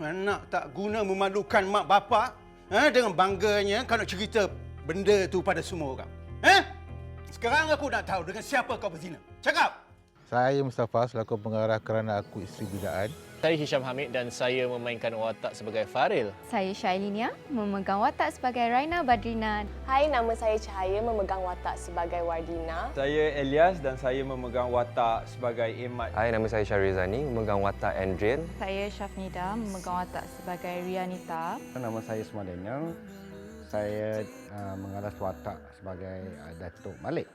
Anak tak guna memalukan mak bapak dengan bangganya kau nak cerita benda tu pada semua orang. Sekarang aku nak tahu dengan siapa kau berzina. Cakap! Saya Mustafa selaku pengarah kerana aku isteri bidaan. Saya Hisham Hamid dan saya memainkan watak sebagai Faril. Saya Shailinia, memegang watak sebagai Raina Badrina. Hai, nama saya Cahaya, memegang watak sebagai Wardina. Saya Elias dan saya memegang watak sebagai Emad. Hai, nama saya Syarizani, memegang watak Andrian. Saya Syafnida, memegang watak sebagai Rianita. Nama saya Ismail Daniel. Saya mengaras watak sebagai Datuk Malik.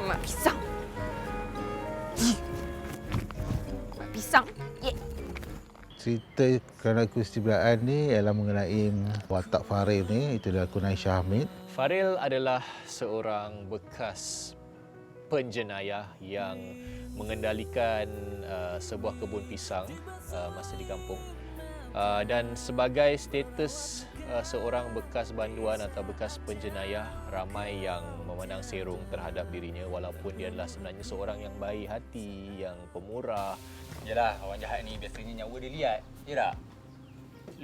Mak pisang. Mak pisang. Cerita kerana aku isteri bidaan ni ialah mengenai watak Faril ni, itu aku Aisyah Hamid. Faril adalah seorang bekas penjenayah yang mengendalikan sebuah kebun pisang masa di kampung. Dan sebagai status seorang bekas banduan atau bekas penjenayah, ramai yang memandang serong terhadap dirinya walaupun dia adalah sebenarnya seorang yang baik hati, yang pemurah. Yalah, orang jahat ni biasanya nyawa dia liat. Ya tak?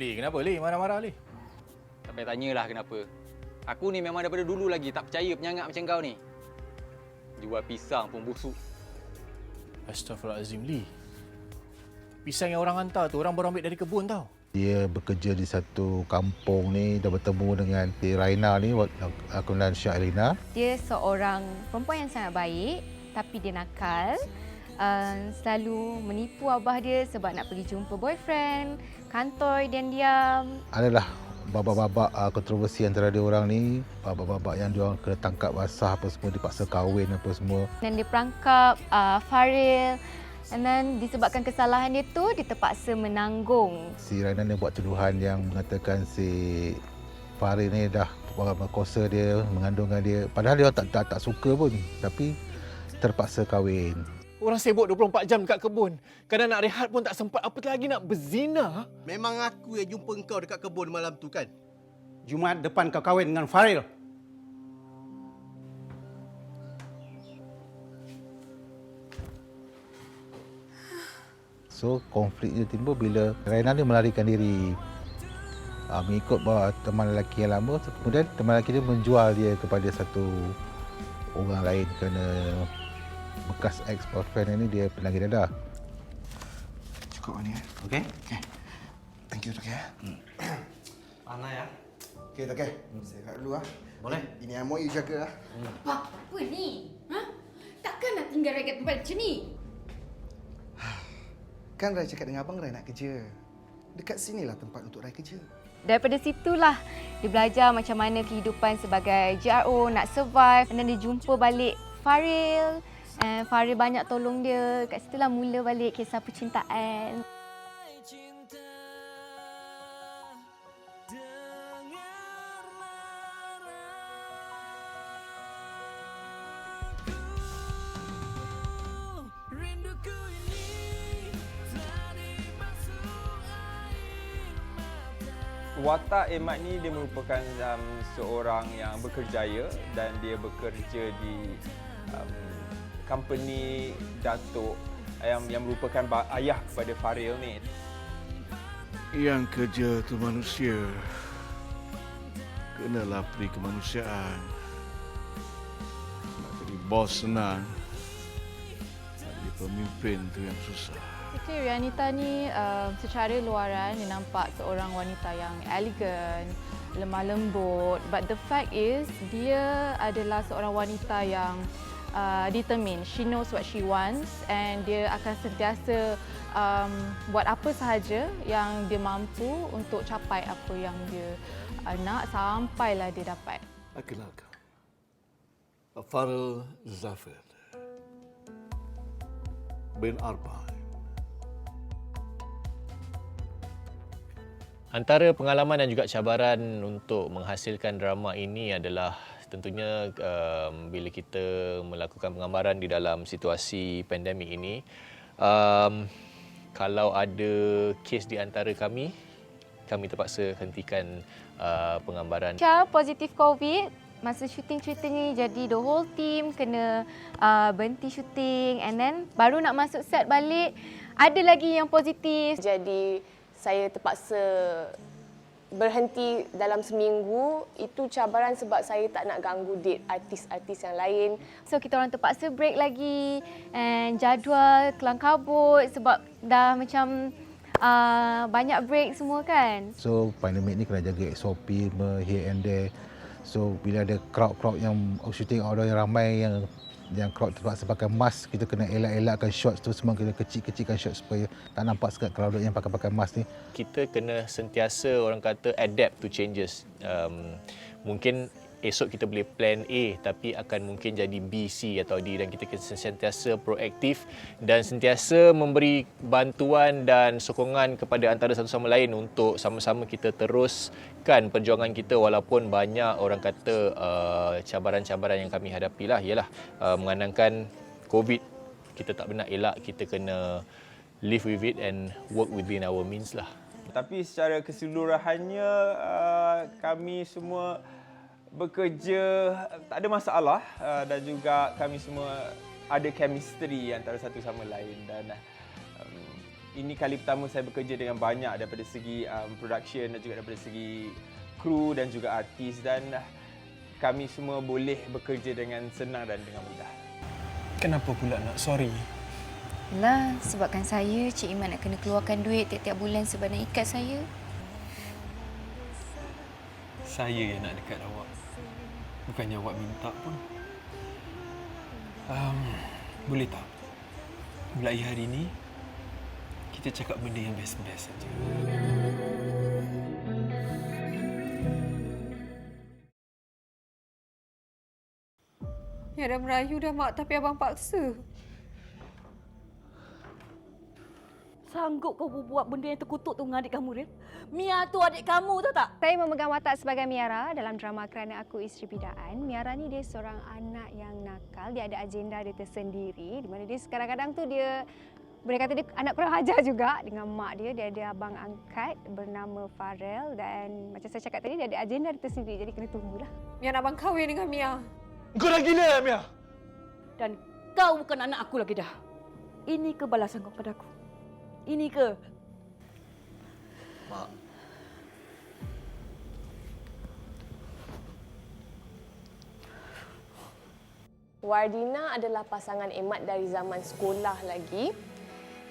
Li, kenapa Li? Marah-marah Li? Tak payah tanyalah kenapa. Aku ni memang daripada dulu lagi tak percaya penyangat macam kau ni. Jual pisang pun busuk. Astaghfirullahalazim Li. Pisang yang orang hantar tu orang baru ambil dari kebun tau. Dia bekerja di satu kampung ni, dah bertemu dengan Raina ni, aku dan Syailina. Dia seorang perempuan yang sangat baik, tapi dia nakal. Selalu menipu abah dia sebab nak pergi jumpa boyfriend, kantoi dan diam. Adalah babak-babak kontroversi antara dia orang ni, babak-babak yang dia orang kena tangkap basah apa semua, dipaksa kahwin apa semua. Dan dia perangkap Faril. And then disebabkan kesalahan dia tu, dia terpaksa menanggung. Si Raina ni buat tuduhan yang mengatakan si Faril ni dah berkuasa dia, mengandungkan dia. Padahal dia tak suka pun, tapi terpaksa kahwin. Orang sibuk 24 jam dekat kebun. Kadang nak rehat pun tak sempat, apatah lagi nak berzina. Memang aku yang jumpa kau dekat kebun malam tu kan? Jumaat depan kau kahwin dengan Faril. So, konflik dia timbul bila Raina ni melarikan diri. Mengikut bawa teman lelaki yang lama, kemudian teman lelaki dia menjual dia kepada satu orang lain kerana bekas ex-boyfriend ni dia penagih dadah. Cukup ni okey? Okey. Thank you Tok ya. Mana ya? Okey Tok. Saya kat dulu ah. Boleh? Ini amoi you jaga ah. Pak, apa ni? Takkan nak tinggal rakyat tempat macam ni? Kan Rai cakap dengan abang Rai nak kerja. Dekat sinilah tempat untuk Rai kerja. Daripada situlah dia belajar macam mana kehidupan sebagai GRO, nak survive. Dan dia jumpa balik Faril. And Faril banyak tolong dia. Kat situlah mula balik kisah percintaan. Watak Emad ni dia merupakan seorang yang berkerjaya dan dia bekerja di company Datuk yang merupakan ayah kepada Faril ni. Yang kerja tu manusia, kenalah peri kemanusiaan. Nak jadi bos senang, nak jadi pemimpin tu yang susah. Okey, Rianita ni secara luaran dia nampak seorang wanita yang elegan, lemah lembut. But the fact is, dia adalah seorang wanita yang determined. She knows what she wants and dia akan sentiasa buat apa sahaja yang dia mampu untuk capai apa yang dia nak sampailah dia dapat. Kenalkan, Faril Zafir bin Arbain. Antara pengalaman dan juga cabaran untuk menghasilkan drama ini adalah tentunya bila kita melakukan penggambaran di dalam situasi pandemik ini, kalau ada kes di antara kami terpaksa hentikan penggambaran. Syah positif COVID, masa syuting-syuting ni jadi the whole team kena berhenti syuting and then baru nak masuk set balik ada lagi yang positif. Jadi saya terpaksa berhenti dalam seminggu. Itu cabaran sebab saya tak nak ganggu date artis-artis yang lain. So kita orang terpaksa break lagi and jadual kelang kabut sebab dah macam banyak break semua kan. So pandemik ni kena jaga SOP here and there. So bila ada crowd yang shooting outdoor yang ramai yang crowd terpaksa pakai mask, kita kena elak-elakkan shots tu semua, kita kecil-kecilkan shots supaya tak nampak sangat crowded yang pakai mask ni. Kita kena sentiasa orang kata adapt to changes. Mungkin esok kita boleh plan A tapi akan mungkin jadi B, C atau D, dan kita kena sentiasa proaktif dan sentiasa memberi bantuan dan sokongan kepada antara satu sama lain untuk sama-sama kita teruskan perjuangan kita walaupun banyak orang kata cabaran-cabaran yang kami hadapi lah ialah mengenangkan COVID. Kita tak benar elak, kita kena live with it and work within our means lah. Tapi secara keseluruhannya kami semua bekerja tak ada masalah dan juga kami semua ada chemistry antara satu sama lain, dan ini kali pertama saya bekerja dengan banyak daripada segi production dan juga daripada segi kru dan juga artis, dan kami semua boleh bekerja dengan senang dan dengan mudah. Kenapa pula nak sorry? Lah, sebabkan saya, Cik Iman nak kena keluarkan duit tiap-tiap bulan sebab nak ikat saya. Saya yang nak dekat awak. Bukannya awak minta pun. Boleh tak? Mulai hari ini, kita cakap benda yang best-best saja. Ya dah merayu dah mak, tapi abang paksa. Sanggup kau buat benda yang terkutuk tu dengan adik kamu, Rin? Mia tu adik kamu, tahu tak? Saya memegang watak sebagai Miara dalam drama Kerana Aku Isteri Bidaan. Miara ni dia seorang anak yang nakal. Dia ada agenda dia tersendiri. Di mana dia kadang-kadang tu dia boleh kata dia anak kurang ajar juga dengan mak dia. Dia ada abang angkat bernama Farel dan macam saya cakap tadi dia ada agenda dia tersendiri. Jadi kena tunggulah. Mia nak abang kahwin dengan Mia. Kau dah gila, Mia? Dan kau bukan anak aku lagi dah. Ini ke balasan kau pada aku? Ini ke? Mak. Wardina adalah pasangan Emat dari zaman sekolah lagi.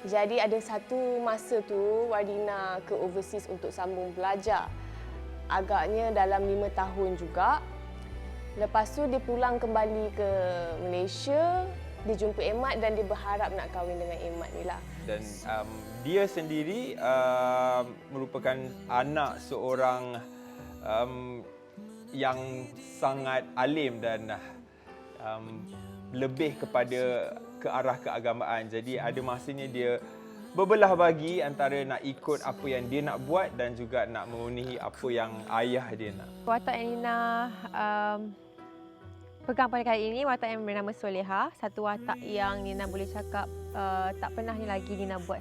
Jadi ada satu masa tu Wardina ke overseas untuk sambung belajar. Agaknya dalam 5 tahun juga. Lepas tu dia pulang kembali ke Malaysia. Dia jumpa Emat dan dia berharap nak kahwin dengan Emat ni lah. Dan dia sendiri merupakan anak seorang yang sangat alim dan lebih kepada ke arah keagamaan. Jadi ada masanya dia berbelah bagi antara nak ikut apa yang dia nak buat dan juga nak memenuhi apa yang ayah dia nak. Watak yang Nina pegang pada kali ini, watak yang bernama Soleha. Satu watak yang Nina boleh cakap tak pernah ni lagi Nina buat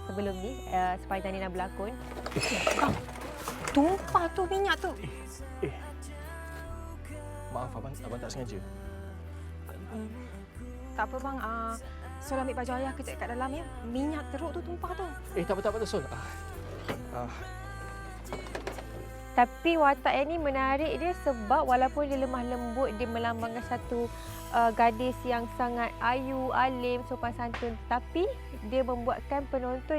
sebelum ni, sepanjang Nina berlakon. Tumpah tu minyak tu. Maaf, abang tak sengaja. Tak apa bang, Sol ambil baju ayah kejap kat dalam ya. Minyak teruk tu tumpah tu. Tak apa Sol. Tapi watak yang ni menarik dia sebab walaupun dia lemah lembut, dia melambangkan satu gadis yang sangat ayu, alim, sopan santun, tapi dia membuatkan penonton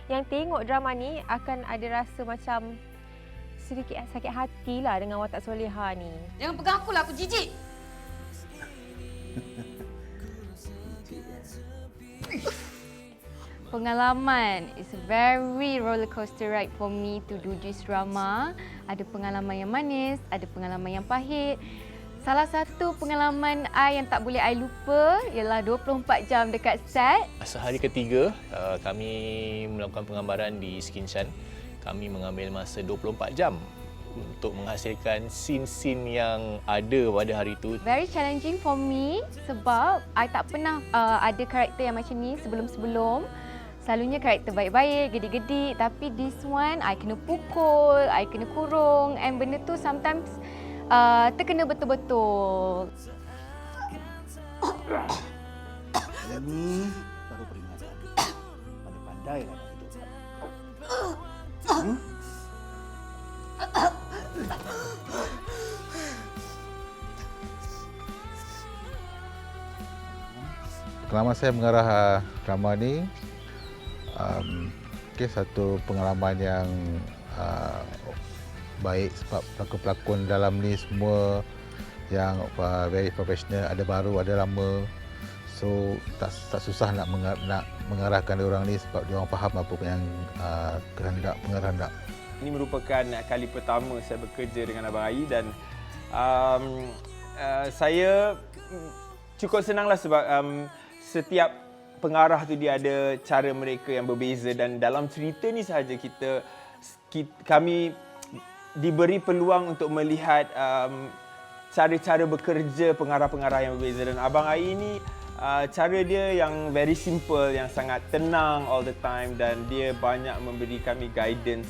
yang tengok drama ni akan ada rasa macam sedikit sakit hati lah dengan watak Soleha ni. Jangan pegang aku lah, aku jijik. Pengalaman, it's a very roller coaster ride for me to do this drama. Ada pengalaman yang manis, ada pengalaman yang pahit. Salah satu pengalaman I yang tak boleh I lupa ialah 24 jam dekat set. Sehari ketiga, kami melakukan penggambaran di Skinchan. Kami mengambil masa 24 jam untuk menghasilkan scene-scene yang ada pada hari itu. Very challenging for me sebab I tak pernah ada karakter yang macam ni sebelum-sebelum. Selalunya karakter baik-baik, gedik-gedik, tapi this one I kena pukul, I kena kurung, and benda tu sometimes terkena betul-betul. Ini baru peringatan. pandailah itu. Pengalaman saya mengarah drama ni, satu pengalaman yang baik sebab pelakon-pelakon dalam ni semua yang very professional, ada baru, ada lama. So tak susah nak mengarahkan orang ni sebab dia orang faham apa yang kehendak pengarah hendak. Ini merupakan kali pertama saya bekerja dengan Abang Ai dan saya cukup senanglah sebab setiap pengarah tu dia ada cara mereka yang berbeza dan dalam cerita ni sahaja kami diberi peluang untuk melihat cara-cara bekerja pengarah-pengarah yang berbeza dan Abang Ai ni cara dia yang very simple, yang sangat tenang all the time dan dia banyak memberi kami guidance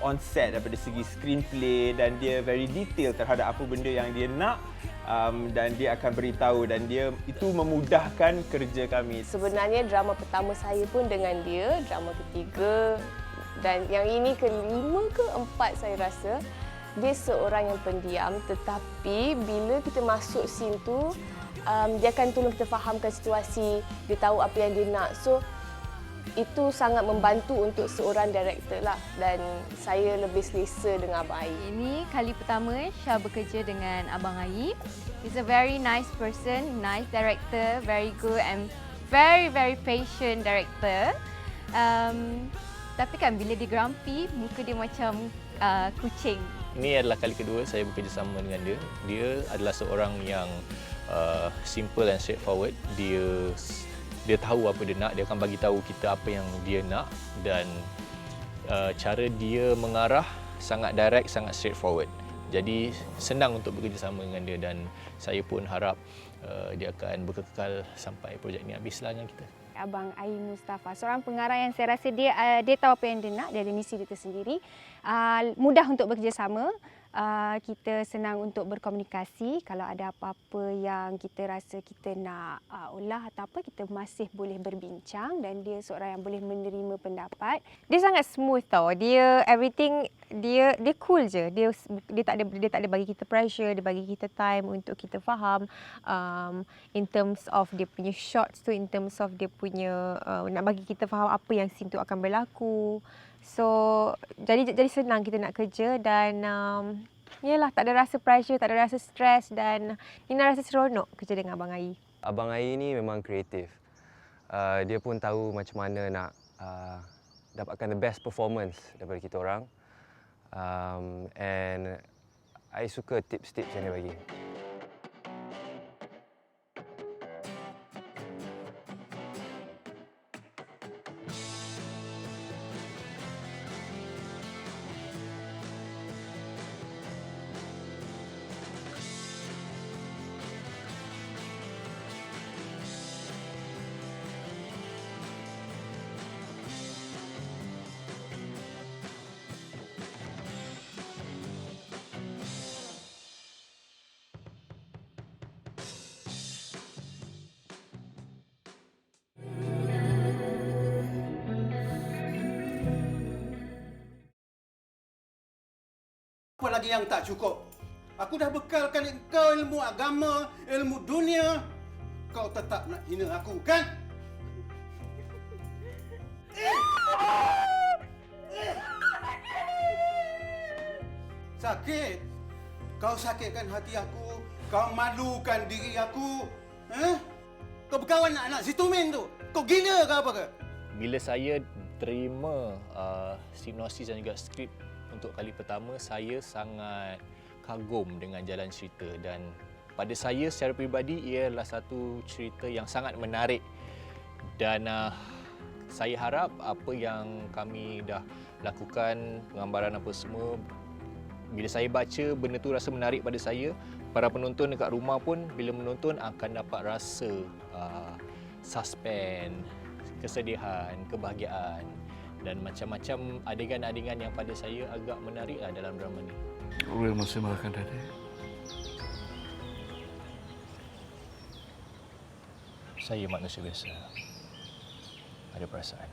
on set daripada segi screenplay dan dia very detail terhadap apa benda yang dia nak dan dia akan beritahu dan dia itu memudahkan kerja kami. Sebenarnya drama pertama saya pun dengan dia, drama ketiga dan yang ini kelima ke empat saya rasa. Dia seorang yang pendiam tetapi bila kita masuk scene tu dia akan tolong kita fahamkan situasi, dia tahu apa yang dia nak. So itu sangat membantu untuk seorang director lah dan saya lebih selesa dengan Abang Ai. Ini kali pertama Syah bekerja dengan Abang Ai. He's a very nice person, nice director, very good and very patient director. Tapi kan bila dia grumpy, muka dia macam kucing. Ini adalah kali kedua saya bekerjasama dengan dia. Dia adalah seorang yang simple and straightforward. Dia tahu apa dia nak, dia akan bagi tahu kita apa yang dia nak dan cara dia mengarah sangat direct, sangat straightforward. Jadi senang untuk bekerjasama dengan dia dan saya pun harap dia akan berkekal sampai projek ni habislah dengan kita. Abang Ai Mustafa, seorang pengarah yang saya rasa dia tahu apa yang dia nak, dia ada misi dia tersendiri. Mudah untuk bekerjasama. Kita senang untuk berkomunikasi. Kalau ada apa-apa yang kita rasa kita nak olah atau apa, kita masih boleh berbincang dan dia seorang yang boleh menerima pendapat. Dia sangat smooth tau. Dia everything dia cool je. Dia tak ada bagi kita pressure, dia bagi kita time untuk kita faham in terms of dia punya shots tu, in terms of dia punya nak bagi kita faham apa yang scene tu akan berlaku. So jadi senang kita nak kerja dan yalah, tak ada rasa pressure, tak ada rasa stress dan Nina rasa seronok kerja dengan Abang Ai. Abang Ai ni memang kreatif. Dia pun tahu macam mana nak dapatkan the best performance daripada kita orang. And I suka tips-tips yang dia bagi. Apa lagi yang tak cukup? Aku dah bekalkan kau ilmu agama, ilmu dunia. Kau tetap nak hina aku, kan? Sakit? Kau sakitkan hati aku. Kau malukan diri aku. Kau berkawan dengan anak si Tumin tu. Kau gila ke apa ke? Bila saya terima sinopsis dan juga skrip untuk kali pertama, saya sangat kagum dengan jalan cerita dan pada saya secara peribadi ia adalah satu cerita yang sangat menarik dan saya harap apa yang kami dah lakukan, penggambaran apa semua, bila saya baca benda tu rasa menarik pada saya, para penonton dekat rumah pun bila menonton akan dapat rasa suspense, kesedihan, kebahagiaan dan macam-macam adegan-adegan yang pada saya agak menariklah dalam drama ni. Real masih makan tadi. Saya manusia biasa. Ada perasaan.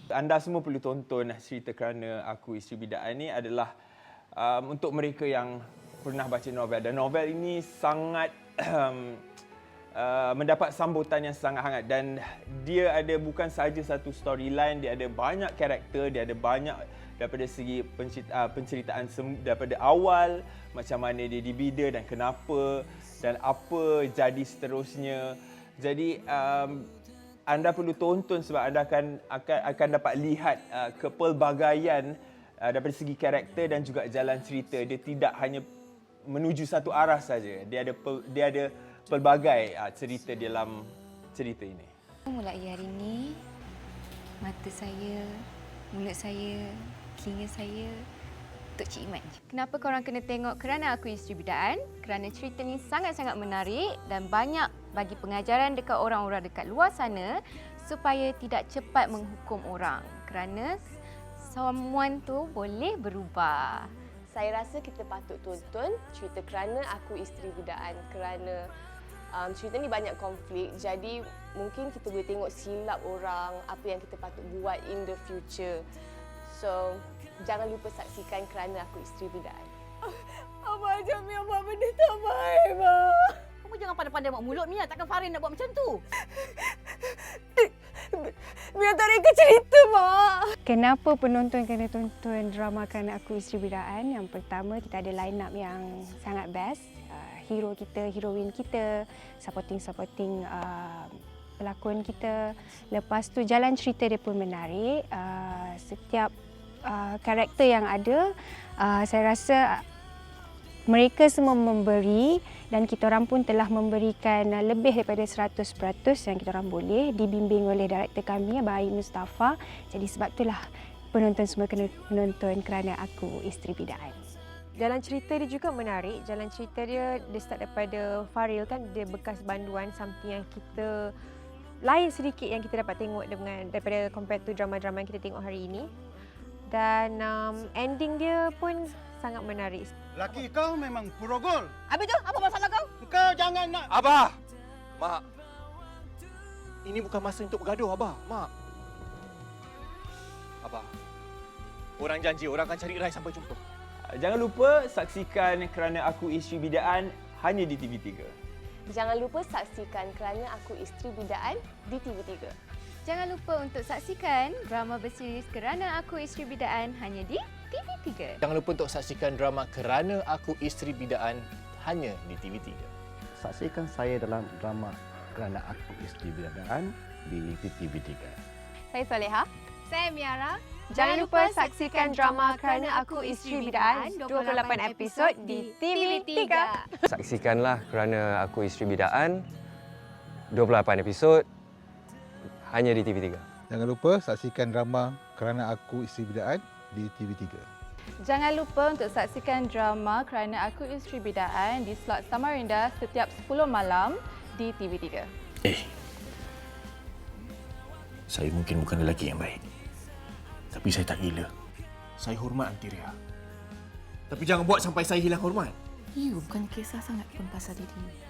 Anda semua perlu tonton cerita Kerana Aku Isteri Bidaan ni adalah untuk mereka yang pernah baca novel. Dan novel ini sangat mendapat sambutan yang sangat hangat dan dia ada bukan sahaja satu storyline, dia ada banyak karakter, dia ada banyak daripada segi penceritaan daripada awal, macam mana dia dibida dan kenapa dan apa jadi seterusnya. Jadi anda perlu tonton sebab anda akan dapat lihat kepelbagaian daripada segi karakter dan juga jalan cerita. Dia tidak hanya menuju satu arah saja. Dia ada pelbagai cerita dalam cerita ini. Mulai hari ini, mata saya, mulut saya, telinga saya untuk Cik Iman. Kenapa korang kena tengok Kerana Aku Isteri Bidaan? Kerana cerita ni sangat-sangat menarik dan banyak bagi pengajaran dekat orang-orang dekat luar sana supaya tidak cepat menghukum orang. Kerana someone tu boleh berubah. Saya rasa kita patut tonton cerita Kerana Aku Isteri Bidaan kerana cerita ni banyak konflik, jadi mungkin kita boleh tengok silap orang, apa yang kita patut buat in the future. So, jangan lupa saksikan Kerana Aku Isteri Bidaan. Abang ajak Mia buat benda tak baik, Mak. Kamu jangan pandai-pandai buat mulut, Mia. Takkan Farin nak buat macam tu? Mia tak reka cerita, Mak. Kenapa penonton kena tonton drama Kerana Aku Isteri Bidaan? Yang pertama, kita ada line up yang sangat best. Hero kita, heroin kita, supporting pelakon kita. Lepas tu jalan cerita dia pun menarik. Setiap karakter yang ada, saya rasa mereka semua memberi dan kita orang pun telah memberikan lebih daripada 100% yang kita orang boleh, dibimbing oleh director kami, Abang Aim Mustafa. Jadi sebab itulah penonton semua kena menonton Kerana Aku Isteri Bidaan. Jalan cerita dia juga menarik. Jalan cerita dia start daripada Faril kan, dia bekas banduan, something yang kita lain sedikit yang kita dapat tengok daripada compare to drama-drama yang kita tengok hari ini. Dan ending dia pun sangat menarik. Laki kau memang purogol. Habis tu, apa masalah kau? Kau jangan nak... Abah! Mak! Ini bukan masa untuk bergaduh, Abah. Mak! Abah, orang janji orang akan cari Rai sampai jumpa. Jangan lupa saksikan Kerana Aku Isteri Bidaan hanya di TV3. Jangan lupa saksikan Kerana Aku Isteri Bidaan di TV3. Jangan lupa untuk saksikan drama berseris Kerana Aku Isteri Bidaan hanya di TV3. Jangan lupa untuk saksikan drama Kerana Aku Isteri Bidaan hanya di TV3. Saksikan saya dalam drama Kerana Aku Isteri Bidaan di TV3. Saya Soleha. Saya Miara. Jangan lupa saksikan drama Kerana Aku Isteri Bidaan 28 episod di TV3. Saksikanlah Kerana Aku Isteri Bidaan 28 episod hanya di TV3. Jangan lupa saksikan drama Kerana Aku Isteri Bidaan di TV3. Jangan lupa untuk saksikan drama Kerana Aku Isteri Bidaan di slot Samarinda setiap 10 malam di TV3. Saya mungkin bukan lelaki yang baik. Tapi saya tak gila. Saya hormat Aunty Ria. Tapi jangan buat sampai saya hilang hormat. You bukan kisah sangat pun pasal diri.